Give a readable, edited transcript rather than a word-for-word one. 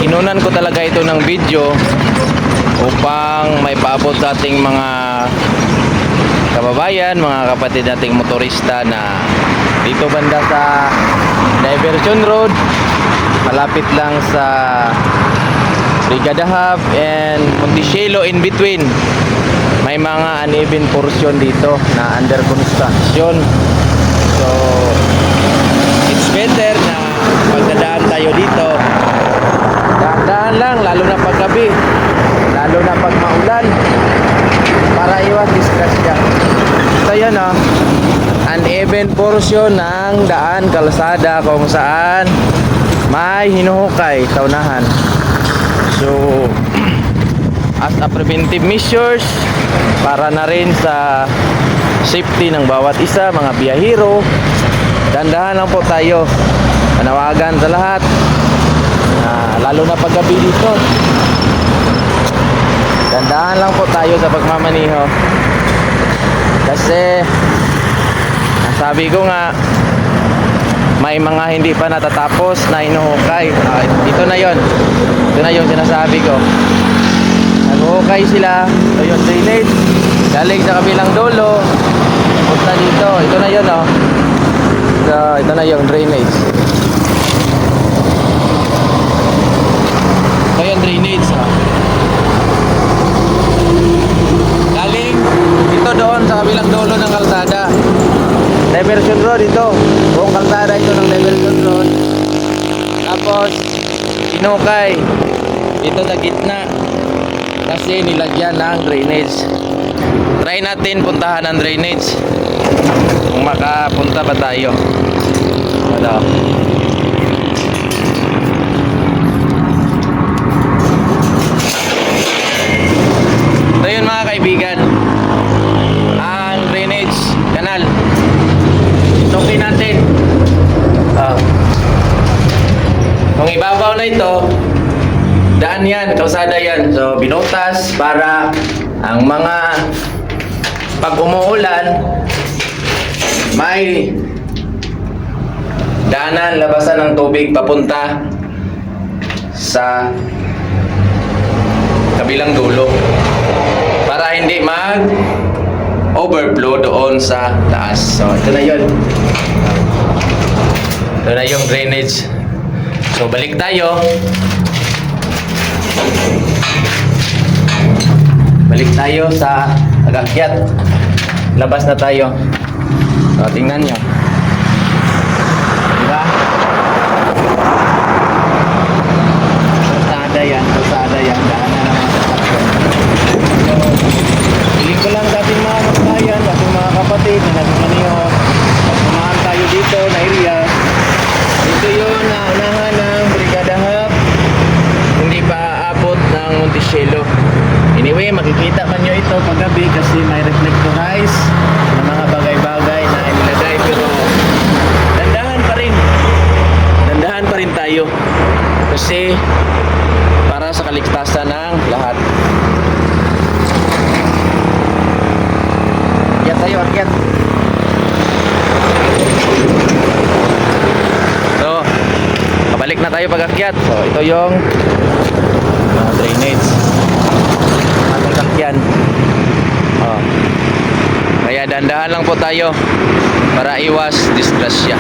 inunan ko talaga ito ng video upang may paabot sa ating mga kababayan, mga kapatid nating motorista na dito banda sa Diversion Road, malapit lang sa Brigada Hub and Monticello, in between may mga uneven portion dito na under construction. So it's better na pagdadaan tayo dito, dahan-dahan lang, lalo na pag gabi, lalo na pag maulan, para iwas disgrasya. So yan o, uneven portion ng daan, kalsada kung saan may hinuhukay sa unahan. So as a preventive measures, para na rin sa safety ng bawat isa, mga biyahero, dandahan lang po tayo. Panawagan sa lahat, lalo na paggabi dito, dandahan lang po tayo sa pagmamaniho. Kasi sabi ko nga, may mga hindi pa natatapos na hinuhukay. Ito na yon, ito na yung sinasabi ko. Naghuhukay sila. Ito yung drainage galing sa kabilang dulo punta dito. Ito na yun, oh. Ito na yung drainage. Ito yung drainage, oh. Galing ito doon sa kabilang dulo ng kalsada. Diversion Road ito. Buong kalsada ito ng Diversion Road. Tapos hinukay dito sa gitna kasi nilagyan ng drainage. Try natin puntahan ang drainage kung makapunta ba tayo. Ano? So yun mga kaibigan, ang drainage canal, itukin natin. Kung ibabaw na ito, daan yan, kalsada yan. So binutas para ang mga pag umuulan may daanan, labasan ng tubig papunta sa kabilang dulo para hindi mag overflow doon sa taas. So ito na yun, ito na yung drainage. So balik tayo. Balik tayo sa agakyat. Labas na tayo. So, tingnan nyo. Diba? Kalsada yan. Kalsada yan. Daan na naman sa sasakyan. So, hiling ko lang sa ating mga kabayan, sa ating mga kapatid na nagmaniho. Pag kumahan tayo dito na area, ito yun na unahan ng Brigada Hub. Hindi pa aabot ng Monticello. Anyway, makikita man nyo ito paggabi kasi may reflectorize na mga bagay-bagay na inilagay, pero dandahan pa rin. Dandahan pa rin tayo kasi para sa kaligtasan ng lahat. Akyat tayo, akyat. So, pabalik na tayo pag-akyat. So, ito yung drainage yan. Kaya dandahan lang po tayo para iwas disgrasya.